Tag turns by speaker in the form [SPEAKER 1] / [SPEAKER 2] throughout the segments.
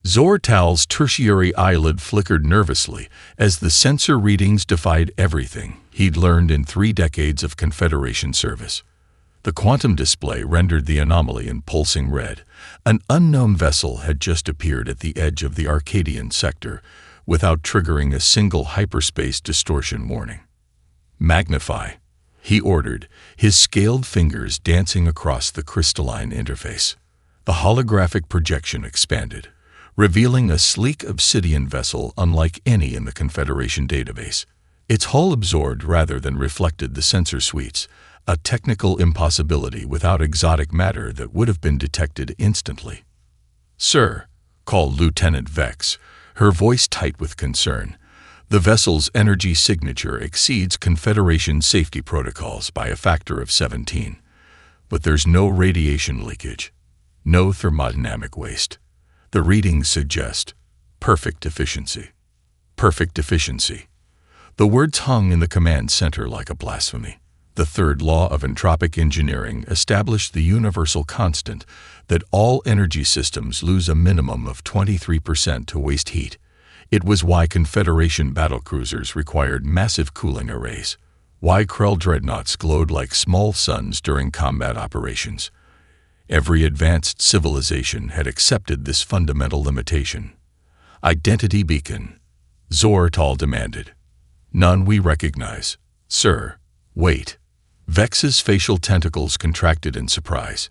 [SPEAKER 1] Zortal's tertiary eyelid flickered nervously as the sensor readings defied everything he'd learned in 3 decades of Confederation service. The quantum display rendered the anomaly in pulsing red. An unknown vessel had just appeared at the edge of the Arcadian sector without triggering a single hyperspace distortion warning. "Magnify," he ordered, his scaled fingers dancing across the crystalline interface. The holographic projection expanded, revealing a sleek obsidian vessel unlike any in the Confederation database. Its hull absorbed rather than reflected the sensor suites, a technical impossibility without exotic matter that would have been detected instantly. "Sir," called Lieutenant Vex, her voice tight with concern, "the vessel's energy signature exceeds Confederation safety protocols by a factor of 17. But there's no radiation leakage, no thermodynamic waste. The readings suggest perfect efficiency." Perfect efficiency. The words hung in the command center like a blasphemy. The third law of entropic engineering established the universal constant that all energy systems lose a minimum of 23% to waste heat. It was why Confederation battlecruisers required massive cooling arrays, why Krell dreadnoughts glowed like small suns during combat operations. Every advanced civilization had accepted this fundamental limitation. "Identity beacon," Zortal demanded. "None we recognize, sir." "Wait." Vex's facial tentacles contracted in surprise.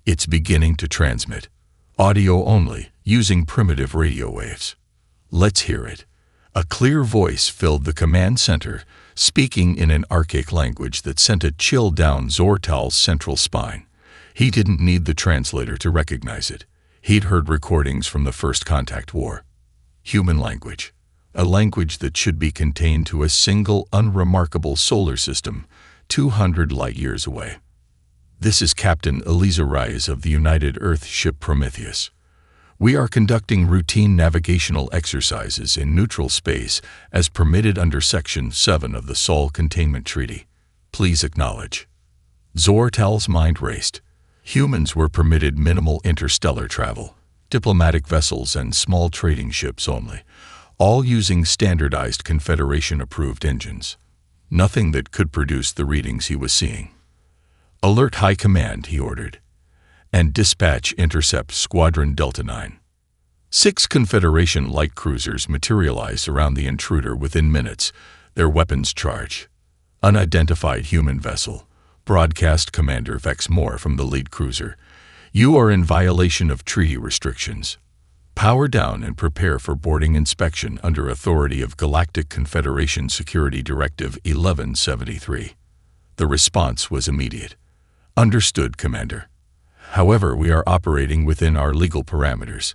[SPEAKER 1] "It's beginning to transmit. Audio only, using primitive radio waves." "Let's hear it." A clear voice filled the command center, speaking in an archaic language that sent a chill down Zortal's central spine. He didn't need the translator to recognize it. He'd heard recordings from the First Contact War. Human language. A language that should be contained to a single unremarkable solar system 200 light-years away. "This is Captain Eliza Rise of the United Earth ship Prometheus. We are conducting routine navigational exercises in neutral space as permitted under Section 7 of the Sol Containment Treaty. Please acknowledge." Zortal's mind raced. Humans were permitted minimal interstellar travel, diplomatic vessels and small trading ships only, all using standardized Confederation-approved engines. Nothing that could produce the readings he was seeing. "Alert High Command," he ordered, "and dispatch intercept Squadron Delta 9. 6 Confederation light cruisers materialized around the intruder within minutes, their weapons charged. Unidentified human vessel. Broadcast Commander Vex Moore from the lead cruiser. You are in violation of treaty restrictions. Power down and prepare for boarding inspection under authority of Galactic Confederation Security Directive 1173. The response was immediate. "Understood, Commander. However, we are operating within our legal parameters.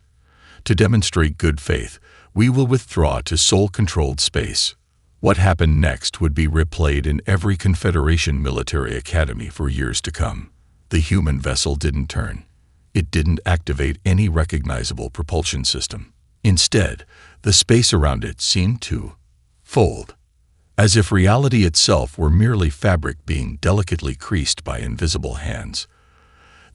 [SPEAKER 1] To demonstrate good faith, we will withdraw to Sol-controlled space." What happened next would be replayed in every Confederation military academy for years to come. The human vessel didn't turn. It didn't activate any recognizable propulsion system. Instead, the space around it seemed to fold, as if reality itself were merely fabric being delicately creased by invisible hands.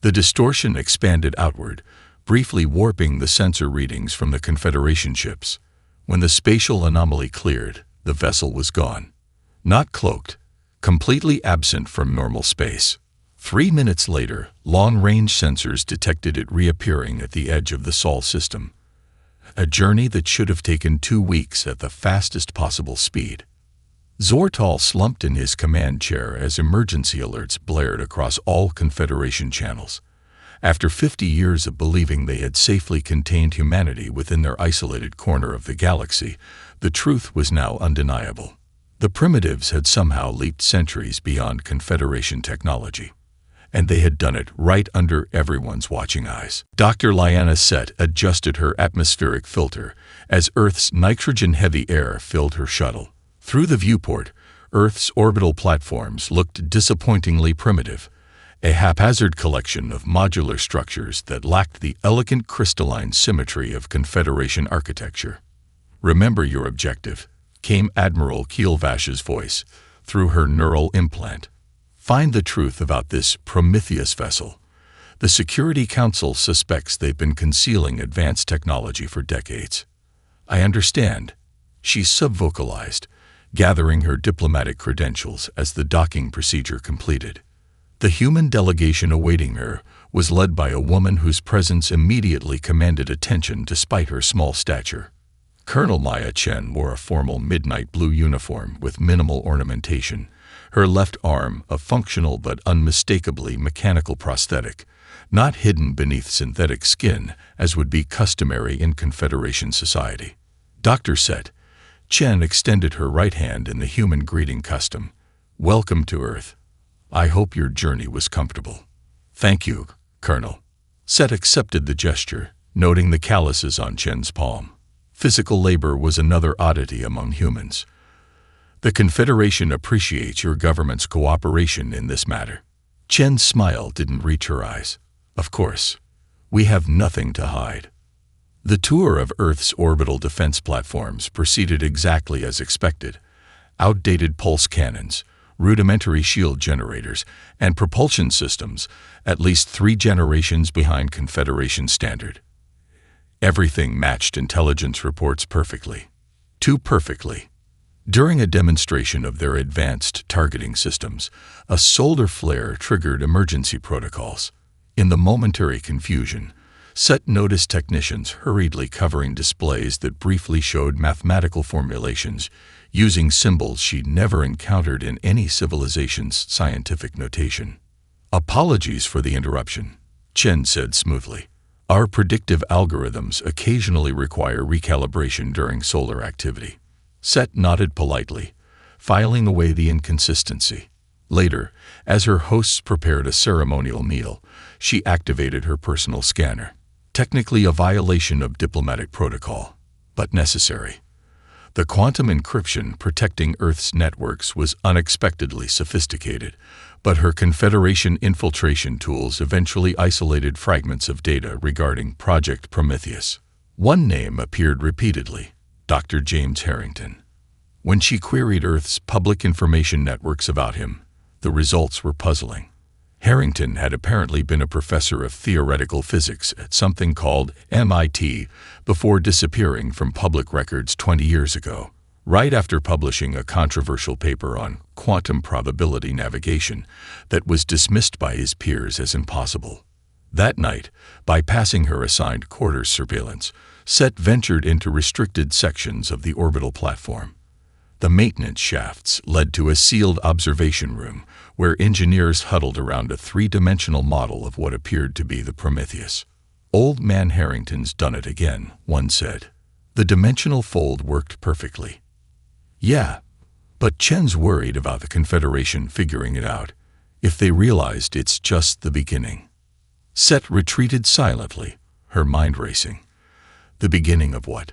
[SPEAKER 1] The distortion expanded outward, briefly warping the sensor readings from the Confederation ships. When the spatial anomaly cleared, the vessel was gone. Not cloaked, completely absent from normal space. 3 minutes later, long-range sensors detected it reappearing at the edge of the Sol system. A journey that should have taken 2 weeks at the fastest possible speed. Zortal slumped in his command chair as emergency alerts blared across all Confederation channels. After 50 years of believing they had safely contained humanity within their isolated corner of the galaxy, the truth was now undeniable. The primitives had somehow leaped centuries beyond Confederation technology. And they had done it right under everyone's watching eyes. Dr. Lyanna Set adjusted her atmospheric filter as Earth's nitrogen-heavy air filled her shuttle. Through the viewport, Earth's orbital platforms looked disappointingly primitive, a haphazard collection of modular structures that lacked the elegant crystalline symmetry of Confederation architecture. "Remember your objective," came Admiral Kielvash's voice through her neural implant. "Find the truth about this Prometheus vessel. The Security Council suspects they've been concealing advanced technology for decades. I understand, she subvocalized, gathering her diplomatic credentials as the docking procedure completed. The human delegation awaiting her was led by a woman whose presence immediately commanded attention despite her small stature. Colonel Maya Chen wore a formal midnight blue uniform with minimal ornamentation, her left arm a functional but unmistakably mechanical prosthetic, not hidden beneath synthetic skin as would be customary in Confederation society. Dr. Set, Chen extended her right hand in the human greeting custom. Welcome to Earth. I hope your journey was comfortable. Thank you, Colonel. Set accepted the gesture, noting the calluses on Chen's palm. Physical labor was another oddity among humans. The Confederation appreciates your government's cooperation in this matter. Chen's smile didn't reach her eyes. Of course, we have nothing to hide. The tour of Earth's orbital defense platforms proceeded exactly as expected. Outdated pulse cannons, rudimentary shield generators, and propulsion systems, at least 3 generations behind Confederation standard. Everything matched intelligence reports perfectly. Too perfectly. During a demonstration of their advanced targeting systems, a solar flare triggered emergency protocols. In the momentary confusion, Set noticed technicians hurriedly covering displays that briefly showed mathematical formulations using symbols she'd never encountered in any civilization's scientific notation. Apologies for the interruption, Chen said smoothly. Our predictive algorithms occasionally require recalibration during solar activity. Set nodded politely, filing away the inconsistency. Later, as her hosts prepared a ceremonial meal, she activated her personal scanner. Technically a violation of diplomatic protocol, but necessary. The quantum encryption protecting Earth's networks was unexpectedly sophisticated, but her Confederation infiltration tools eventually isolated fragments of data regarding Project Prometheus. One name appeared repeatedly, Dr. James Harrington. When she queried Earth's public information networks about him, the results were puzzling. Harrington had apparently been a professor of theoretical physics at something called MIT before disappearing from public records 20 years ago, right after publishing a controversial paper on quantum probability navigation that was dismissed by his peers as impossible. That night, bypassing her assigned quarters surveillance, Set ventured into restricted sections of the orbital platform. The maintenance shafts led to a sealed observation room where engineers huddled around a 3-dimensional model of what appeared to be the Prometheus. Old man Harrington's done it again, one said. The dimensional fold worked perfectly. Yeah, but Chen's worried about the Confederation figuring it out, if they realized it's just the beginning. Set retreated silently, her mind racing. The beginning of what?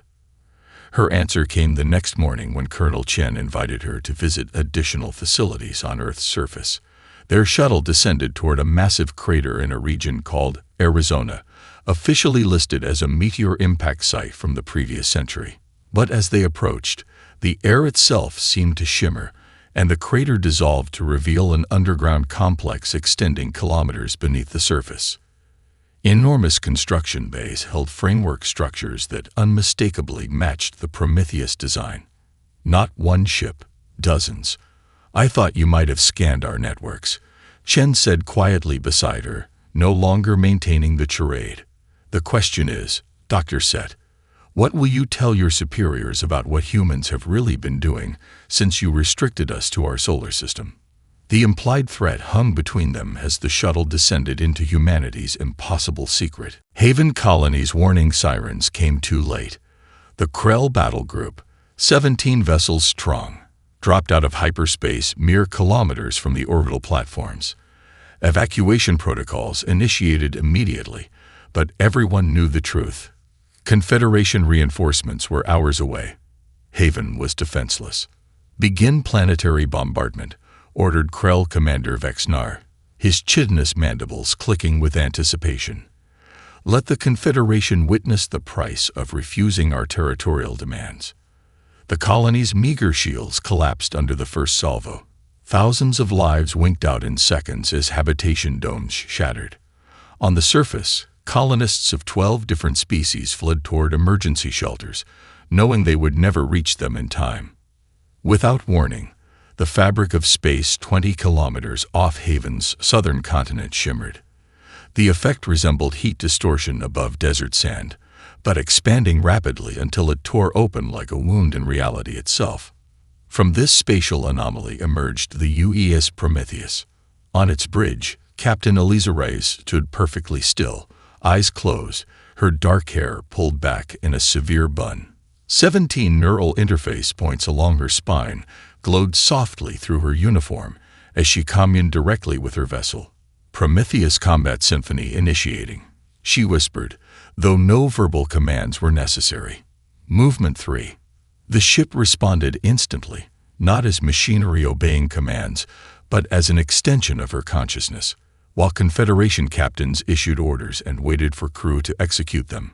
[SPEAKER 1] Her answer came the next morning when Colonel Chen invited her to visit additional facilities on Earth's surface. Their shuttle descended toward a massive crater in a region called Arizona, officially listed as a meteor impact site from the previous century. But as they approached, the air itself seemed to shimmer, and the crater dissolved to reveal an underground complex extending kilometers beneath the surface. Enormous construction bays held framework structures that unmistakably matched the Prometheus design. Not one ship, dozens. I thought you might have scanned our networks, Chen said quietly beside her, no longer maintaining the charade. The question is, Dr. Set, what will you tell your superiors about what humans have really been doing since you restricted us to our solar system? The implied threat hung between them as the shuttle descended into humanity's impossible secret. Haven Colony's warning sirens came too late. The Krell battle group, 17 vessels strong, dropped out of hyperspace mere kilometers from the orbital platforms. Evacuation protocols initiated immediately, but everyone knew the truth. Confederation reinforcements were hours away. Haven was defenseless. Begin planetary bombardment, ordered Krell Commander Vexnar, his chitinous mandibles clicking with anticipation. Let the Confederation witness the price of refusing our territorial demands. The colony's meager shields collapsed under the first salvo. Thousands of lives winked out in seconds as habitation domes shattered. On the surface, colonists of 12 different species fled toward emergency shelters, knowing they would never reach them in time. Without warning, the fabric of space 20 kilometers off Haven's southern continent shimmered. The effect resembled heat distortion above desert sand, but expanding rapidly until it tore open like a wound in reality itself. From this spatial anomaly emerged the UES Prometheus. On its bridge, Captain Eliza Reyes stood perfectly still, eyes closed, her dark hair pulled back in a severe bun. 17 neural interface points along her spine glowed softly through her uniform as she communed directly with her vessel. Prometheus Combat Symphony initiating, she whispered, though no verbal commands were necessary. Movement 3. The ship responded instantly, not as machinery obeying commands, but as an extension of her consciousness, while Confederation captains issued orders and waited for crew to execute them.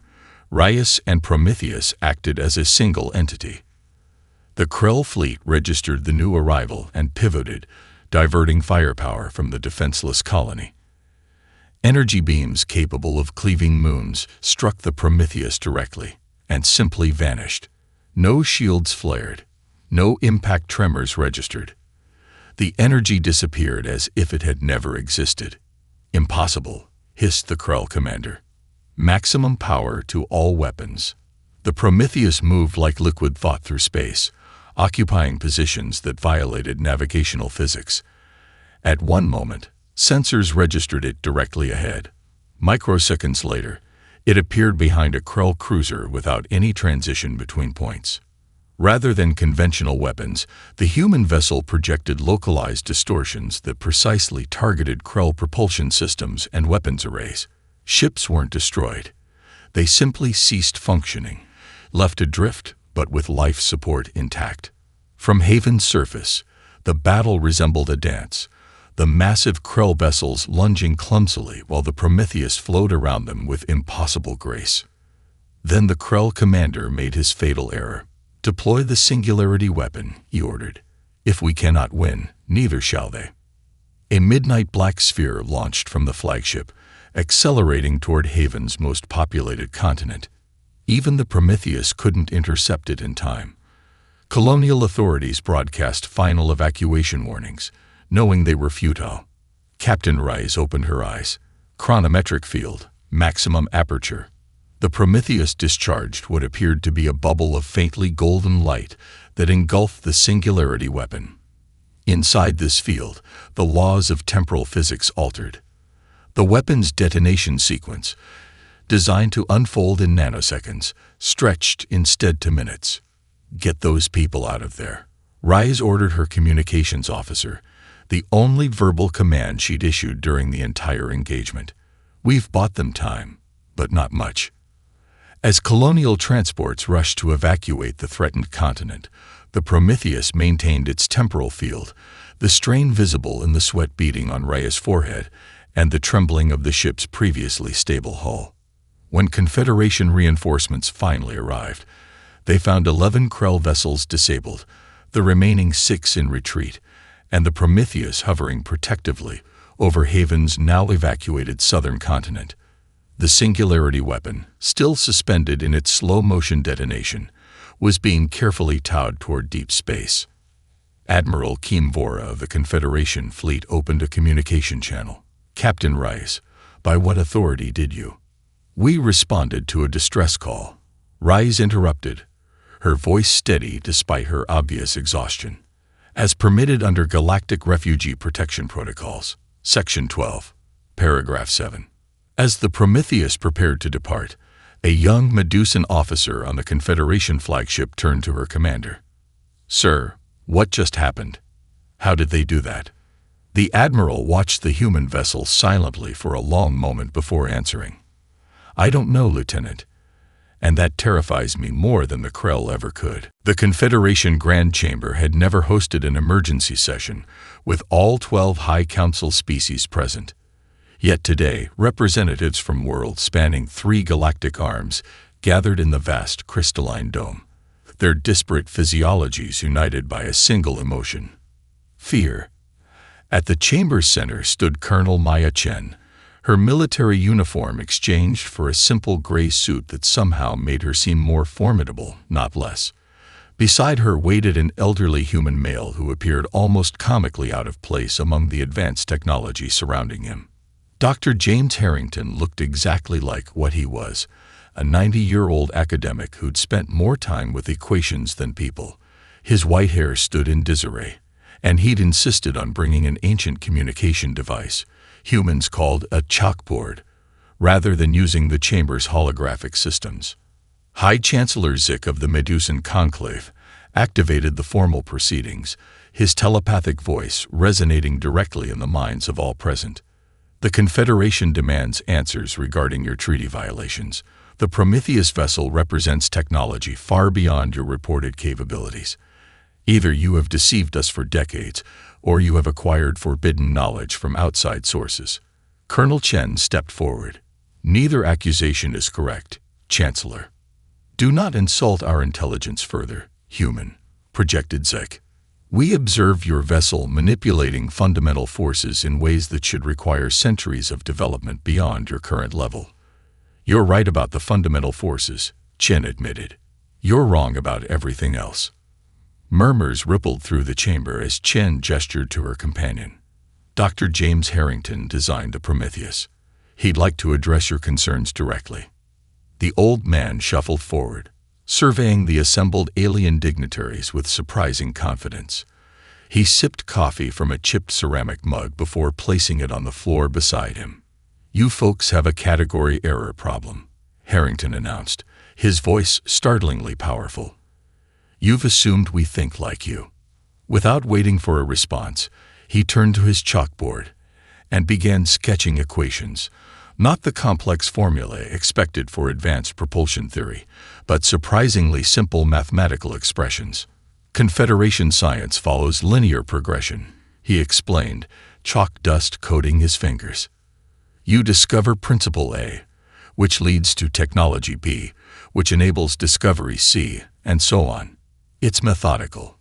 [SPEAKER 1] Reyes and Prometheus acted as a single entity. The Krell fleet registered the new arrival and pivoted, diverting firepower from the defenseless colony. Energy beams capable of cleaving moons struck the Prometheus directly and simply vanished. No shields flared, no impact tremors registered. The energy disappeared as if it had never existed. Impossible, hissed the Krell commander. Maximum power to all weapons. The Prometheus moved like liquid thought through space, occupying positions that violated navigational physics. At one moment, sensors registered it directly ahead. Microseconds later, it appeared behind a Krell cruiser without any transition between points. Rather than conventional weapons, the human vessel projected localized distortions that precisely targeted Krell propulsion systems and weapons arrays. Ships weren't destroyed. They simply ceased functioning, left adrift but with life support intact. From Haven's surface, the battle resembled a dance, the massive Krell vessels lunging clumsily while the Prometheus flowed around them with impossible grace. Then the Krell commander made his fatal error. Deploy the singularity weapon, he ordered. If we cannot win, neither shall they. A midnight black sphere launched from the flagship, accelerating toward Haven's most populated continent. Even the Prometheus couldn't intercept it in time. Colonial authorities broadcast final evacuation warnings, knowing they were futile. Captain Reyes opened her eyes. Chronometric field, maximum aperture. The Prometheus discharged what appeared to be a bubble of faintly golden light that engulfed the singularity weapon. Inside this field, the laws of temporal physics altered. The weapon's detonation sequence, designed to unfold in nanoseconds, stretched instead to minutes. Get those people out of there. Reyes ordered her communications officer, the only verbal command she'd issued during the entire engagement. We've bought them time, but not much. As colonial transports rushed to evacuate the threatened continent, the Prometheus maintained its temporal field, the strain visible in the sweat beading on Reyes' forehead and the trembling of the ship's previously stable hull. When Confederation reinforcements finally arrived, they found 11 Krell vessels disabled, the remaining 6 in retreat, and the Prometheus hovering protectively over Haven's now evacuated southern continent. The singularity weapon, still suspended in its slow-motion detonation, was being carefully towed toward deep space. Admiral Kimvora of the Confederation fleet opened a communication channel. Captain Reyes, by what authority did you? We responded to a distress call. Reyes interrupted, her voice steady despite her obvious exhaustion. As permitted under Galactic Refugee Protection Protocols, Section 12, Paragraph 7. As the Prometheus prepared to depart, a young Medusan officer on the Confederation flagship turned to her commander. Sir, what just happened? How did they do that? The admiral watched the human vessel silently for a long moment before answering. I don't know, Lieutenant, and that terrifies me more than the Krell ever could. The Confederation Grand Chamber had never hosted an emergency session with all 12 High Council species present. Yet today, representatives from worlds spanning 3 galactic arms gathered in the vast crystalline dome, their disparate physiologies united by a single emotion: fear. At the chamber's center stood Colonel Maya Chen, her military uniform exchanged for a simple gray suit that somehow made her seem more formidable, not less. Beside her waited an elderly human male who appeared almost comically out of place among the advanced technology surrounding him. Dr. James Harrington looked exactly like what he was, a 90-year-old academic who'd spent more time with equations than people. His white hair stood in disarray, and he'd insisted on bringing an ancient communication device, humans called a chalkboard, rather than using the chamber's holographic systems. High Chancellor Zik of the Medusan Conclave activated the formal proceedings, his telepathic voice resonating directly in the minds of all present. The Confederation demands answers regarding your treaty violations. The Prometheus vessel represents technology far beyond your reported capabilities. Either you have deceived us for decades, or you have acquired forbidden knowledge from outside sources. Colonel Chen stepped forward. Neither accusation is correct, Chancellor. Do not insult our intelligence further, human, projected Zik. We observe your vessel manipulating fundamental forces in ways that should require centuries of development beyond your current level. You're right about the fundamental forces, Chen admitted. You're wrong about everything else. Murmurs rippled through the chamber as Chen gestured to her companion. Dr. James Harrington designed the Prometheus. He'd like to address your concerns directly. The old man shuffled forward, surveying the assembled alien dignitaries with surprising confidence. He sipped coffee from a chipped ceramic mug before placing it on the floor beside him. You folks have a category error problem, Harrington announced, his voice startlingly powerful. You've assumed we think like you. Without waiting for a response, he turned to his chalkboard and began sketching equations, not the complex formulae expected for advanced propulsion theory, but surprisingly simple mathematical expressions. Confederation science follows linear progression, he explained, chalk dust coating his fingers. You discover principle A, which leads to technology B, which enables discovery C, and so on. It's methodical,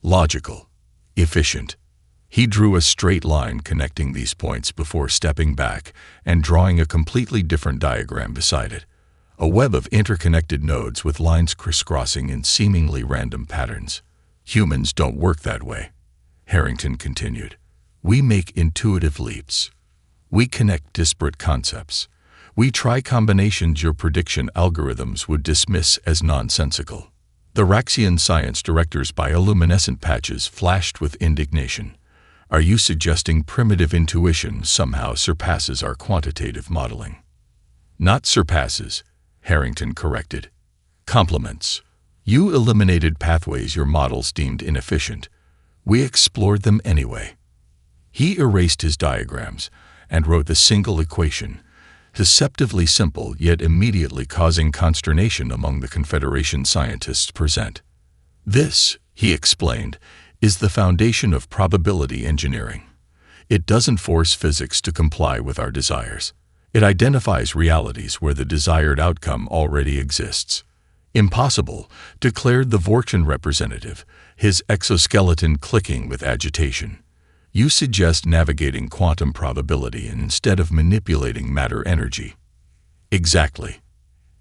[SPEAKER 1] logical, efficient. He drew a straight line connecting these points before stepping back and drawing a completely different diagram beside it, a web of interconnected nodes with lines crisscrossing in seemingly random patterns. Humans don't work that way, Harrington continued. We make intuitive leaps. We connect disparate concepts. We try combinations your prediction algorithms would dismiss as nonsensical. The Raxian science director's bioluminescent patches flashed with indignation. Are you suggesting primitive intuition somehow surpasses our quantitative modeling? Not surpasses, Harrington corrected. Complements. You eliminated pathways your models deemed inefficient. We explored them anyway. He erased his diagrams and wrote the single equation, deceptively simple yet immediately causing consternation among the Confederation scientists present. This, he explained, is the foundation of probability engineering. It doesn't force physics to comply with our desires. It identifies realities where the desired outcome already exists. Impossible, declared the Vortian representative, his exoskeleton clicking with agitation. You suggest navigating quantum probability instead of manipulating matter energy. Exactly.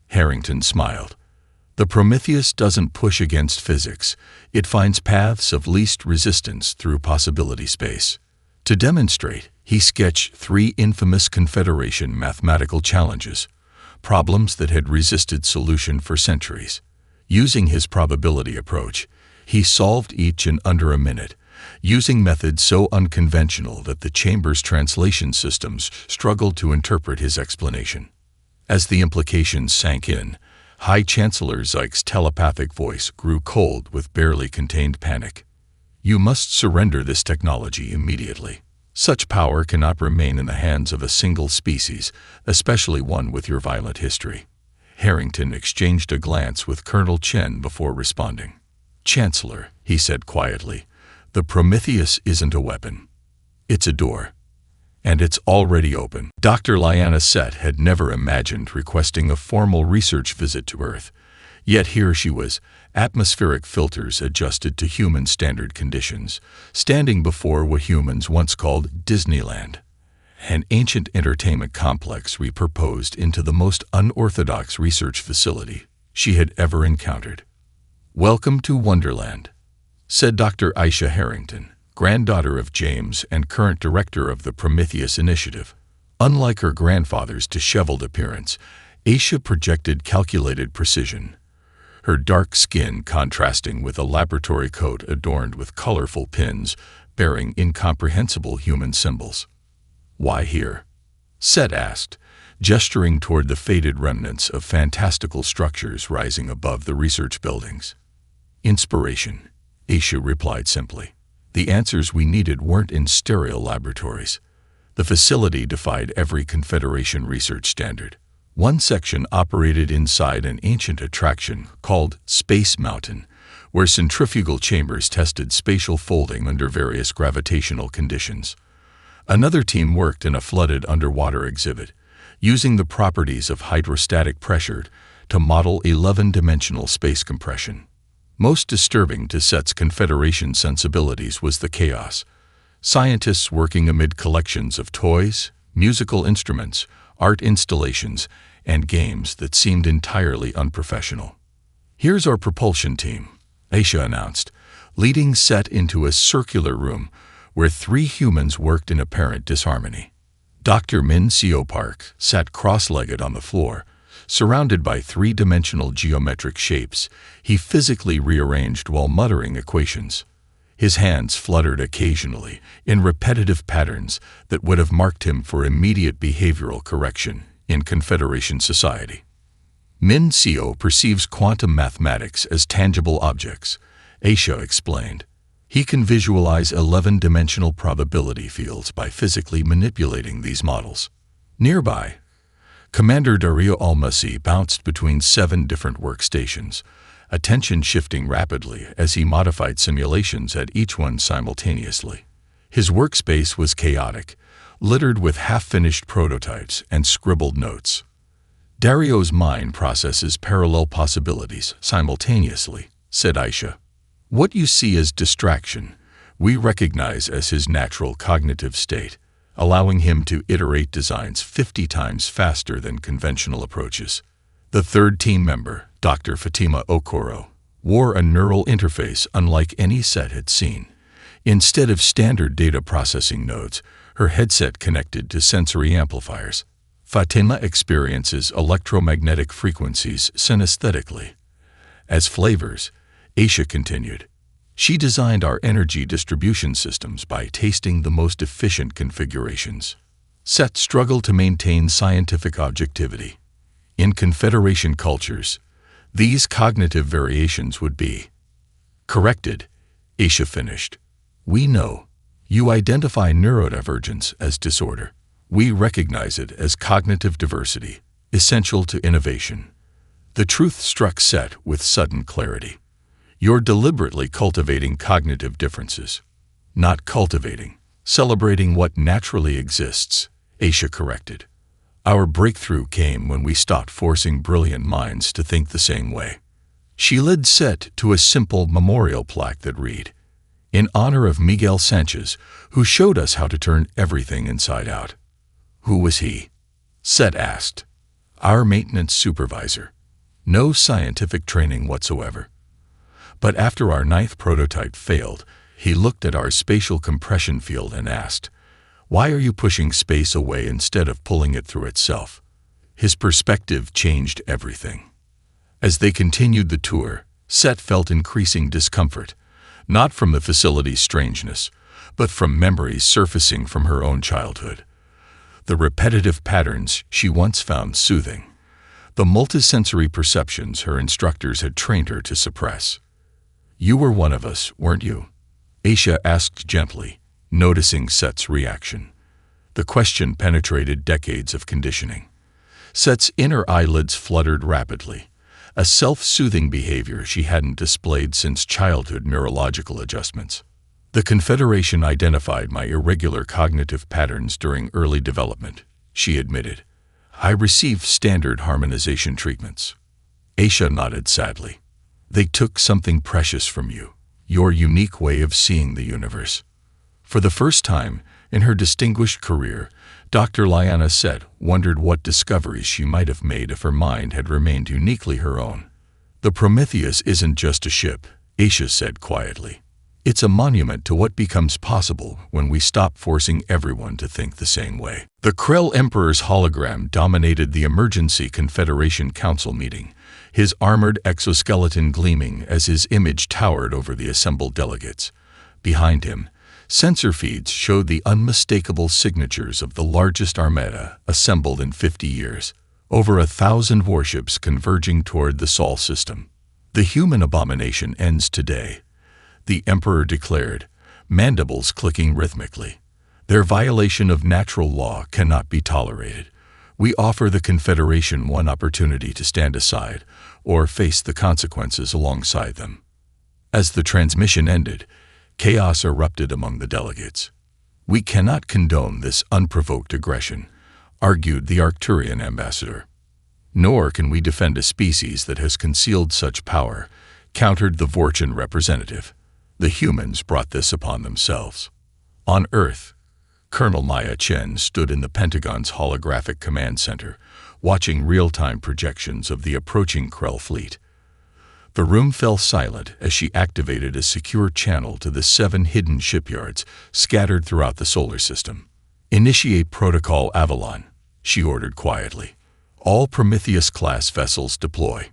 [SPEAKER 1] Harrington smiled. The Prometheus doesn't push against physics. It finds paths of least resistance through possibility space. To demonstrate, he sketched 3 infamous Confederation mathematical challenges, problems that had resisted solution for centuries. Using his probability approach, he solved each in under a minute, using methods so unconventional that the chamber's translation systems struggled to interpret his explanation. As the implications sank in, High Chancellor Zik's telepathic voice grew cold with barely contained panic. You must surrender this technology immediately. Such power cannot remain in the hands of a single species, especially one with your violent history. Harrington exchanged a glance with Colonel Chen before responding. Chancellor, he said quietly, the Prometheus isn't a weapon. It's a door. And it's already open. Dr. Lyanna Set had never imagined requesting a formal research visit to Earth, yet here she was, atmospheric filters adjusted to human standard conditions, standing before what humans once called Disneyland. an ancient entertainment complex repurposed into the most unorthodox research facility she had ever encountered. "Welcome to Wonderland," said Dr. Aisha Harrington, granddaughter of James and current director of the Prometheus Initiative. Unlike her grandfather's disheveled appearance, Aisha projected calculated precision, her dark skin contrasting with a laboratory coat adorned with colorful pins bearing incomprehensible human symbols. "Why here?" Set asked, gesturing toward the faded remnants of fantastical structures rising above the research buildings. "Inspiration," Aisha replied simply. "The answers we needed weren't in sterile laboratories. The facility defied every Confederation research standard. One section operated inside an ancient attraction called Space Mountain, where centrifugal chambers tested spatial folding under various gravitational conditions. Another team worked in a flooded underwater exhibit, using the properties of hydrostatic pressure to model 11-dimensional space compression. Most disturbing to Set's Confederation sensibilities was the chaos. Scientists working amid collections of toys, musical instruments, art installations, and games that seemed entirely unprofessional. "Here's our propulsion team," Aisha announced, leading Set into a circular room where 3 humans worked in apparent disharmony. Dr. Min Seo Park sat cross-legged on the floor, surrounded by 3-dimensional geometric shapes. He physically rearranged while muttering equations. His hands fluttered occasionally in repetitive patterns that would have marked him for immediate behavioral correction in Confederation society. Min Seo perceives quantum mathematics as tangible objects, Aisha explained. He can visualize 11-dimensional probability fields by physically manipulating these models. Nearby, Commander Dario Almasi bounced between 7 different workstations, attention shifting rapidly as he modified simulations at each one simultaneously. His workspace was chaotic, littered with half-finished prototypes and scribbled notes. "Dario's mind processes parallel possibilities simultaneously," said Aisha. "What you see as distraction, we recognize as his natural cognitive state, allowing him to iterate designs 50 times faster than conventional approaches." The third team member, Dr. Fatima Okoro, wore a neural interface unlike any Set had seen. Instead of standard data processing nodes, her headset connected to sensory amplifiers. Fatima experiences electromagnetic frequencies synesthetically. As flavors, Aisha continued, she designed our energy distribution systems by tasting the most efficient configurations. Set struggled to maintain scientific objectivity. In Confederation cultures, these cognitive variations would be corrected, Aisha finished. "We know. You identify neurodivergence as disorder. We recognize it as cognitive diversity, essential to innovation." The truth struck Set with sudden clarity. "You're deliberately cultivating cognitive differences." "Not cultivating, celebrating what naturally exists," Aisha corrected. "Our breakthrough came when we stopped forcing brilliant minds to think the same way." She led Set to a simple memorial plaque that read, "In honor of Miguel Sanchez, who showed us how to turn everything inside out." "Who was he?" Set asked. "Our maintenance supervisor. No scientific training whatsoever. But after our 9th prototype failed, he looked at our spatial compression field and asked, 'Why are you pushing space away instead of pulling it through itself?' His perspective changed everything." As they continued the tour, Set felt increasing discomfort, not from the facility's strangeness, but from memories surfacing from her own childhood. The repetitive patterns she once found soothing, the multisensory perceptions her instructors had trained her to suppress. "You were one of us, weren't you?" Aisha asked gently, noticing Set's reaction. The question penetrated decades of conditioning. Set's inner eyelids fluttered rapidly, a self-soothing behavior she hadn't displayed since childhood neurological adjustments. "The Confederation identified my irregular cognitive patterns during early development," she admitted. "I received standard harmonization treatments." Aisha nodded sadly. "They took something precious from you, your unique way of seeing the universe." For the first time in her distinguished career, Dr. Lyanna said, wondered what discoveries she might have made if her mind had remained uniquely her own. The Prometheus isn't just a ship, Aisha said quietly. It's a monument to what becomes possible when we stop forcing everyone to think the same way. The Krell Emperor's hologram dominated the emergency Confederation Council meeting, his armored exoskeleton gleaming as his image towered over the assembled delegates. Behind him, sensor feeds showed the unmistakable signatures of the largest armada assembled in 50 years, over 1,000 warships converging toward the Sol system. The human abomination ends today, the Emperor declared, mandibles clicking rhythmically. Their violation of natural law cannot be tolerated. We offer the Confederation one opportunity to stand aside or face the consequences alongside them. As the transmission ended, chaos erupted among the delegates. We cannot condone this unprovoked aggression, argued the Arcturian ambassador. Nor can we defend a species that has concealed such power, countered the Vorchan representative. The humans brought this upon themselves. On Earth, Colonel Maya Chen stood in the Pentagon's holographic command center, watching real-time projections of the approaching Krell fleet. The room fell silent as she activated a secure channel to the 7 hidden shipyards scattered throughout the solar system. "Initiate Protocol Avalon," she ordered quietly. "All Prometheus-class vessels deploy."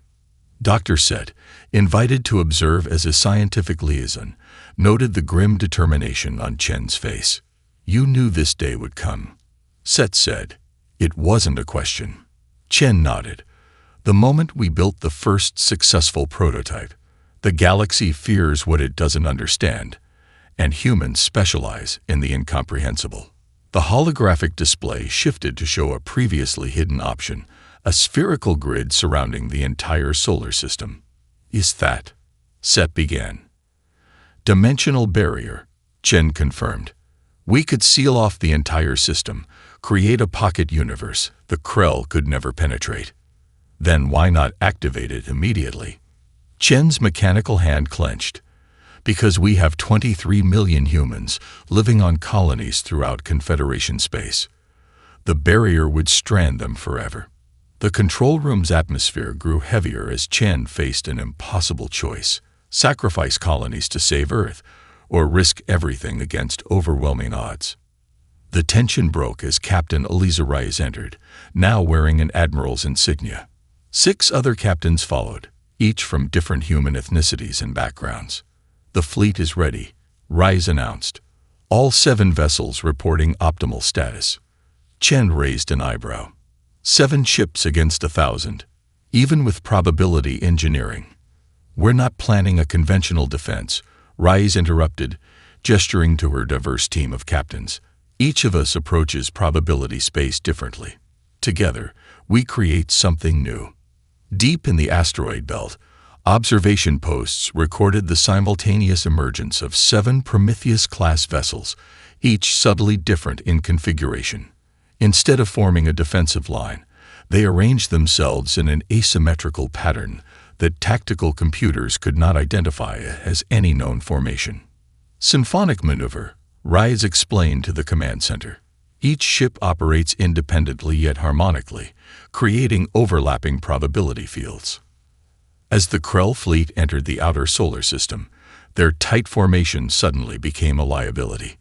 [SPEAKER 1] Dr. Set, invited to observe as a scientific liaison, noted the grim determination on Chen's face. "You knew this day would come," Set said. "It wasn't a question." Chen nodded. "The moment we built the first successful prototype, the galaxy fears what it doesn't understand, and humans specialize in the incomprehensible." The holographic display shifted to show a previously hidden option, a spherical grid surrounding the entire solar system. "Is that?" Set began. "Dimensional barrier," Chen confirmed. "We could seal off the entire system, create a pocket universe the Krell could never penetrate. Then why not activate it immediately?" Chen's mechanical hand clenched. "Because we have 23 million humans living on colonies throughout Confederation space. The barrier would strand them forever." The control room's atmosphere grew heavier as Chen faced an impossible choice: sacrifice colonies to save Earth, or risk everything against overwhelming odds. The tension broke as Captain Eliza Rice entered, now wearing an admiral's insignia. 6 other captains followed, each from different human ethnicities and backgrounds. "The fleet is ready," Rice announced. "All 7 vessels reporting optimal status." Chen raised an eyebrow. 7 ships against 1,000, even with probability engineering. "We're not planning a conventional defense," Rice interrupted, gesturing to her diverse team of captains. "Each of us approaches probability space differently. Together, we create something new." Deep in the asteroid belt, observation posts recorded the simultaneous emergence of 7 Prometheus-class vessels, each subtly different in configuration. Instead of forming a defensive line, they arranged themselves in an asymmetrical pattern that tactical computers could not identify as any known formation. "Symphonic maneuver," Rice explained to the command center. "Each ship operates independently yet harmonically, creating overlapping probability fields." As the Krell fleet entered the outer solar system, their tight formation suddenly became a liability.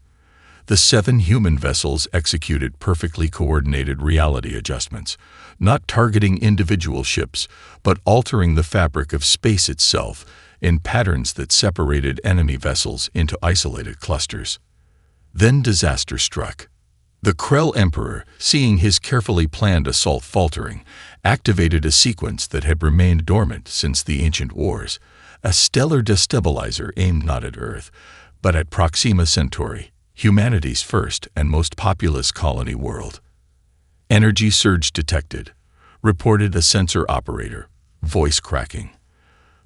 [SPEAKER 1] The 7 human vessels executed perfectly coordinated reality adjustments, not targeting individual ships, but altering the fabric of space itself in patterns that separated enemy vessels into isolated clusters. Then disaster struck. The Krell Emperor, seeing his carefully planned assault faltering, activated a sequence that had remained dormant since the ancient wars, a stellar destabilizer aimed not at Earth, but at Proxima Centauri, humanity's first and most populous colony world. "Energy surge detected," reported a sensor operator, voice cracking.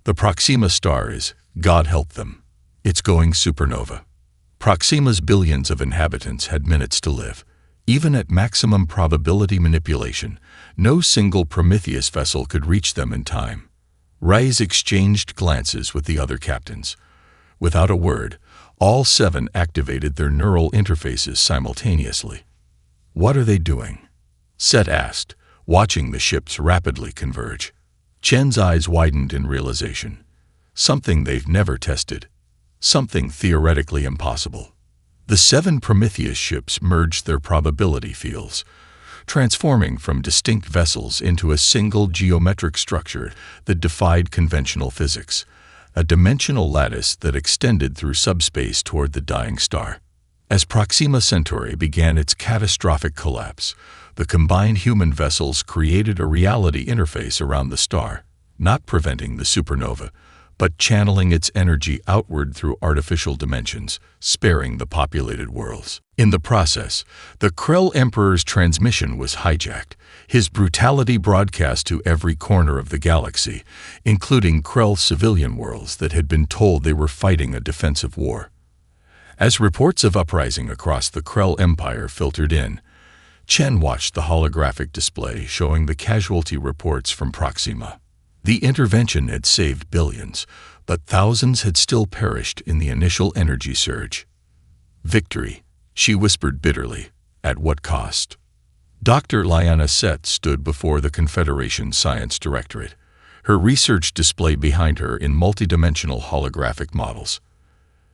[SPEAKER 1] "The Proxima star is, God help them. It's going supernova." Proxima's billions of inhabitants had minutes to live. Even at maximum probability manipulation, no single Prometheus vessel could reach them in time. Rice exchanged glances with the other captains. Without a word, all 7 activated their neural interfaces simultaneously. What are they doing? Set asked, watching the ships rapidly converge. Chen's eyes widened in realization. Something they've never tested. Something theoretically impossible. The 7 Prometheus ships merged their probability fields, transforming from distinct vessels into a single geometric structure that defied conventional physics, a dimensional lattice that extended through subspace toward the dying star. As Proxima Centauri began its catastrophic collapse, the combined human vessels created a reality interface around the star, not preventing the supernova, but channeling its energy outward through artificial dimensions, sparing the populated worlds. In the process, the Krell Emperor's transmission was hijacked, his brutality broadcast to every corner of the galaxy, including Krell civilian worlds that had been told they were fighting a defensive war. As reports of uprising across the Krell Empire filtered in, Chen watched the holographic display showing the casualty reports from Proxima. The intervention had saved billions, but thousands had still perished in the initial energy surge. Victory, she whispered bitterly. At what cost? Dr. Liana Set stood before the Confederation Science Directorate, her research display behind her in multidimensional holographic models.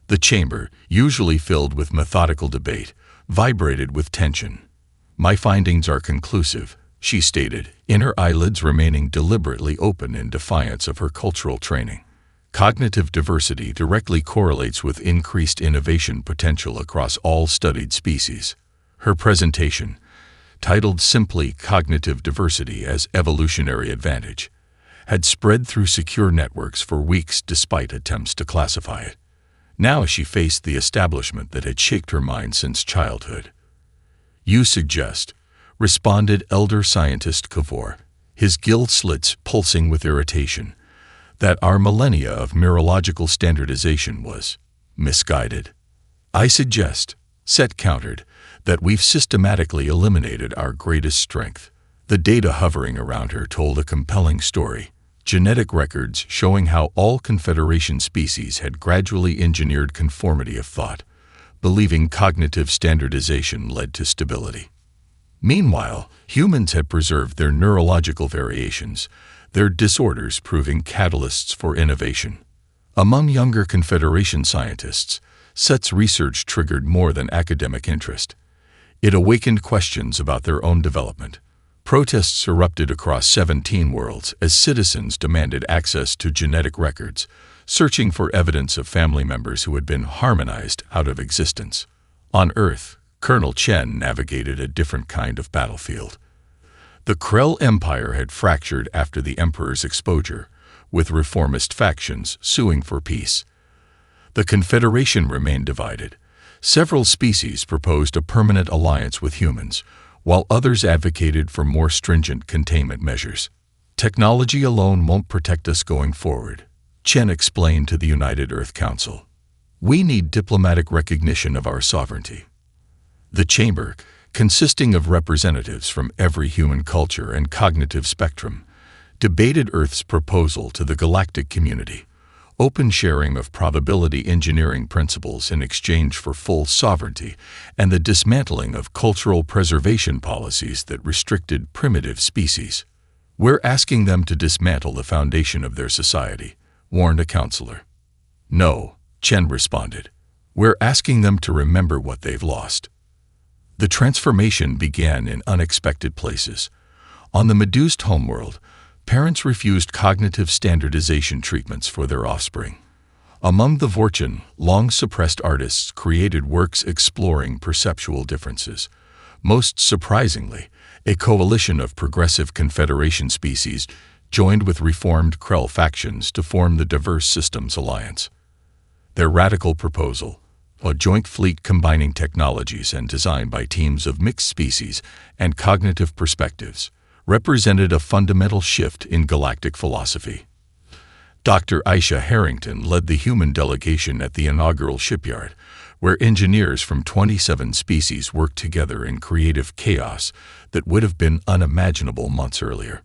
[SPEAKER 1] The chamber, usually filled with methodical debate, vibrated with tension. My findings are conclusive, she stated, in her eyelids remaining deliberately open in defiance of her cultural training. Cognitive diversity directly correlates with increased innovation potential across all studied species. Her presentation, titled simply Cognitive Diversity as Evolutionary Advantage, had spread through secure networks for weeks despite attempts to classify it. Now she faced the establishment that had shaped her mind since childhood. You suggest, responded elder scientist Kavor, his gill slits pulsing with irritation, that our millennia of mirological standardization was misguided. I suggest, Set countered, that we've systematically eliminated our greatest strength. The data hovering around her told a compelling story. Genetic records showing how all Confederation species had gradually engineered conformity of thought, believing cognitive standardization led to stability. Meanwhile, humans had preserved their neurological variations, their disorders proving catalysts for innovation. Among younger Confederation scientists, Set's research triggered more than academic interest. It awakened questions about their own development. Protests erupted across 17 worlds as citizens demanded access to genetic records, searching for evidence of family members who had been harmonized out of existence. On Earth, Colonel Chen navigated a different kind of battlefield. The Krell Empire had fractured after the Emperor's exposure, with reformist factions suing for peace. The Confederation remained divided. Several species proposed a permanent alliance with humans, while others advocated for more stringent containment measures. Technology alone won't protect us going forward, Chen explained to the United Earth Council. We need diplomatic recognition of our sovereignty. The chamber, consisting of representatives from every human culture and cognitive spectrum, debated Earth's proposal to the galactic community, open sharing of probability engineering principles in exchange for full sovereignty, and the dismantling of cultural preservation policies that restricted primitive species. We're asking them to dismantle the foundation of their society, warned a counselor. No, Chen responded. We're asking them to remember what they've lost. The transformation began in unexpected places. On the Medused homeworld, parents refused cognitive standardization treatments for their offspring. Among the Vorchen, long-suppressed artists created works exploring perceptual differences. Most surprisingly, a coalition of progressive Confederation species joined with reformed Krell factions to form the Diverse Systems Alliance. Their radical proposal, a joint fleet combining technologies and designed by teams of mixed species and cognitive perspectives, represented a fundamental shift in galactic philosophy. Dr. Aisha Harrington led the human delegation at the inaugural shipyard, where engineers from 27 species worked together in creative chaos that would have been unimaginable months earlier.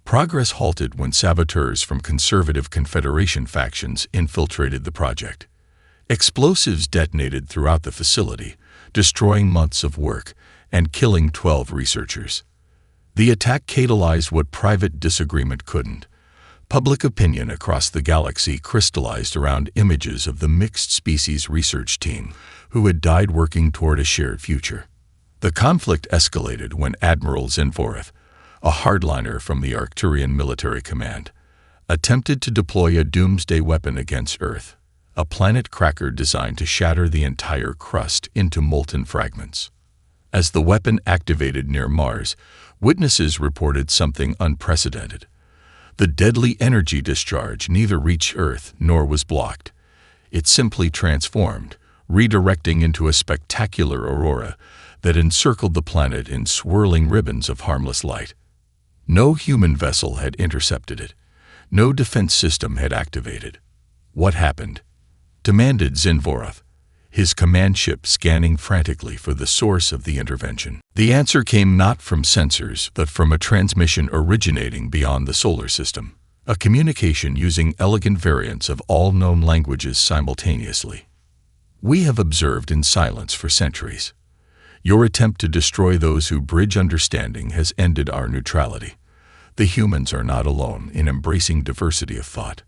[SPEAKER 1] Progress halted when saboteurs from conservative Confederation factions infiltrated the project. Explosives detonated throughout the facility, destroying months of work, and killing 12 researchers. The attack catalyzed what private disagreement couldn't. Public opinion across the galaxy crystallized around images of the mixed species research team who had died working toward a shared future. The conflict escalated when Admiral Zinvorath, a hardliner from the Arcturian Military Command, attempted to deploy a doomsday weapon against Earth, a planet cracker designed to shatter the entire crust into molten fragments. As the weapon activated near Mars, witnesses reported something unprecedented. The deadly energy discharge neither reached Earth nor was blocked. It simply transformed, redirecting into a spectacular aurora that encircled the planet in swirling ribbons of harmless light. No human vessel had intercepted it. No defense system had activated. What happened? Demanded Zinvorath, his command ship scanning frantically for the source of the intervention. The answer came not from sensors, but from a transmission originating beyond the solar system, a communication using elegant variants of all known languages simultaneously. We have observed in silence for centuries. Your attempt to destroy those who bridge understanding has ended our neutrality. The humans are not alone in embracing diversity of thought.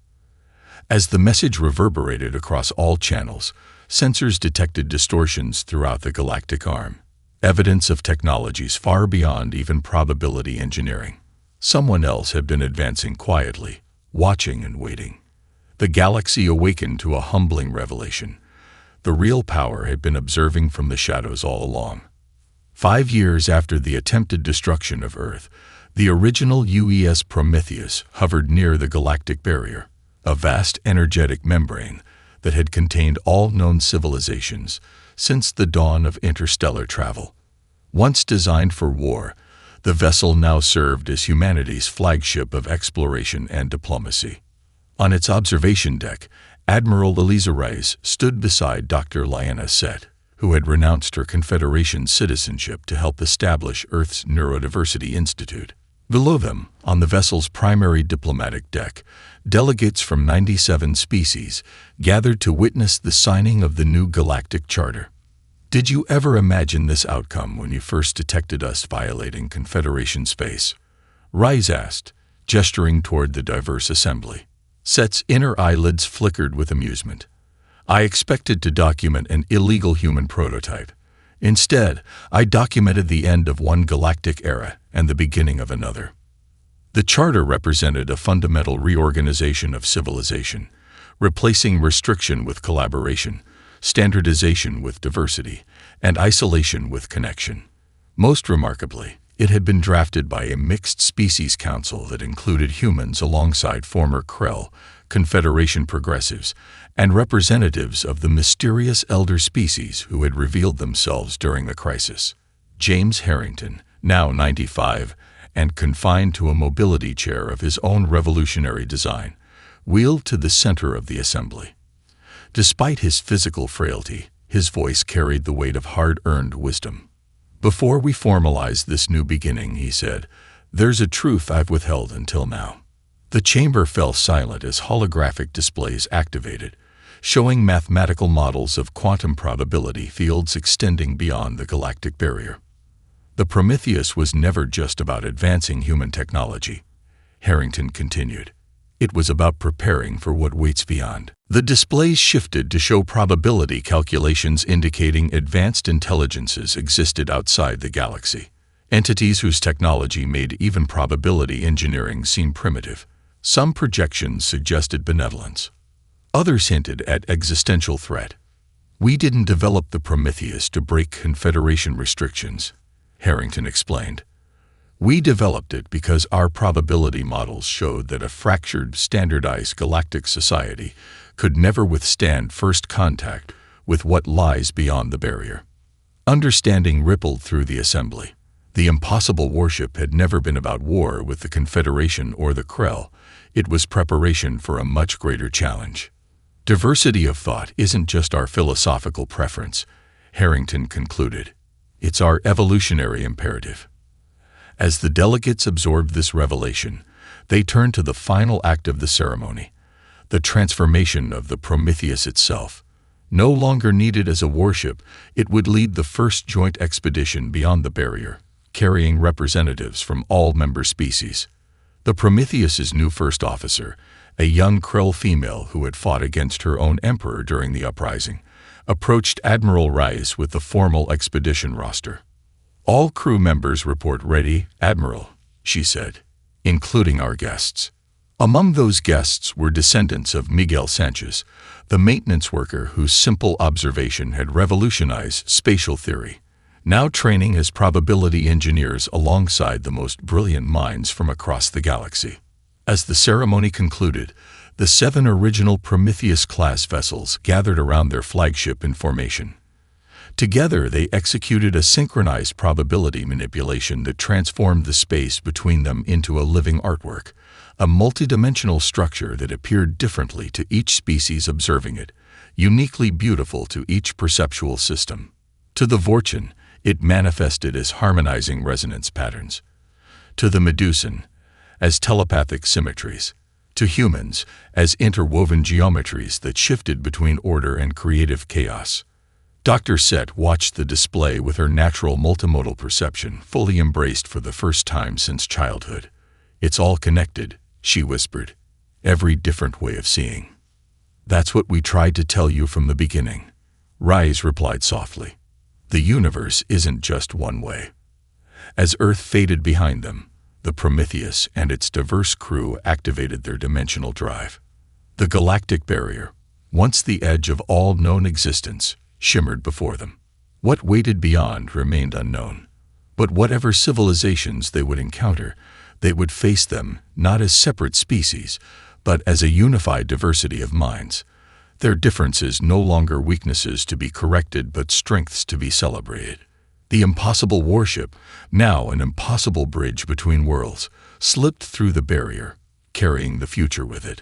[SPEAKER 1] As the message reverberated across all channels, sensors detected distortions throughout the galactic arm, evidence of technologies far beyond even probability engineering. Someone else had been advancing quietly, watching and waiting. The galaxy awakened to a humbling revelation. The real power had been observing from the shadows all along. 5 years after the attempted destruction of Earth, the original UES Prometheus hovered near the galactic barrier, a vast energetic membrane that had contained all known civilizations since the dawn of interstellar travel. Once designed for war, the vessel now served as humanity's flagship of exploration and diplomacy. On its observation deck, Admiral Eliza Rice stood beside Dr. Lyanna Set, who had renounced her Confederation citizenship to help establish Earth's Neurodiversity Institute. Below them, on the vessel's primary diplomatic deck, delegates from 97 species gathered to witness the signing of the new Galactic Charter. Did you ever imagine this outcome when you first detected us violating Confederation space? Rice asked, gesturing toward the diverse assembly. Set's inner eyelids flickered with amusement. I expected to document an illegal human prototype. Instead, I documented the end of one galactic era and the beginning of another. The Charter represented a fundamental reorganization of civilization, replacing restriction with collaboration, standardization with diversity, and isolation with connection. Most remarkably, it had been drafted by a mixed species council that included humans alongside former Krell, Confederation progressives, and representatives of the mysterious elder species who had revealed themselves during the crisis. James Harrington, now 95, and confined to a mobility chair of his own revolutionary design, wheeled to the center of the assembly. Despite his physical frailty, his voice carried the weight of hard-earned wisdom. Before we formalize this new beginning, he said, there's a truth I've withheld until now. The chamber fell silent as holographic displays activated, showing mathematical models of quantum probability fields extending beyond the galactic barrier. The Prometheus was never just about advancing human technology, Harrington continued. It was about preparing for what waits beyond. The displays shifted to show probability calculations indicating advanced intelligences existed outside the galaxy, entities whose technology made even probability engineering seem primitive. Some projections suggested benevolence. Others hinted at existential threat. We didn't develop the Prometheus to break Confederation restrictions, Harrington explained. We developed it because our probability models showed that a fractured, standardized galactic society could never withstand first contact with what lies beyond the barrier. Understanding rippled through the assembly. The impossible warship had never been about war with the Confederation or the Krell. It was preparation for a much greater challenge. Diversity of thought isn't just our philosophical preference, Harrington concluded. It's our evolutionary imperative. As the delegates absorbed this revelation, they turned to the final act of the ceremony, the transformation of the Prometheus itself. No longer needed as a warship, it would lead the first joint expedition beyond the barrier, carrying representatives from all member species. The Prometheus's new first officer, a young Krell female who had fought against her own emperor during the uprising, approached Admiral Rice with the formal expedition roster. "All crew members report ready, Admiral," she said, "including our guests." Among those guests were descendants of Miguel Sanchez, the maintenance worker whose simple observation had revolutionized spatial theory, now training as probability engineers alongside the most brilliant minds from across the galaxy. As the ceremony concluded, the 7 original Prometheus-class vessels gathered around their flagship in formation. Together, they executed a synchronized probability manipulation that transformed the space between them into a living artwork, a multidimensional structure that appeared differently to each species observing it, uniquely beautiful to each perceptual system. To the Vorchan, it manifested as harmonizing resonance patterns. To the Medusan, as telepathic symmetries. To humans, as interwoven geometries that shifted between order and creative chaos. Dr. Set watched the display with her natural multimodal perception fully embraced for the first time since childhood. "It's all connected," she whispered. "Every different way of seeing." "That's what we tried to tell you from the beginning," Rise replied softly. "The universe isn't just one way." As Earth faded behind them, the Prometheus and its diverse crew activated their dimensional drive. The galactic barrier, once the edge of all known existence, shimmered before them. What waited beyond remained unknown. But whatever civilizations they would encounter, they would face them not as separate species, but as a unified diversity of minds. Their differences no longer weaknesses to be corrected but strengths to be celebrated. The impossible warship, now an impossible bridge between worlds, slipped through the barrier, carrying the future with it.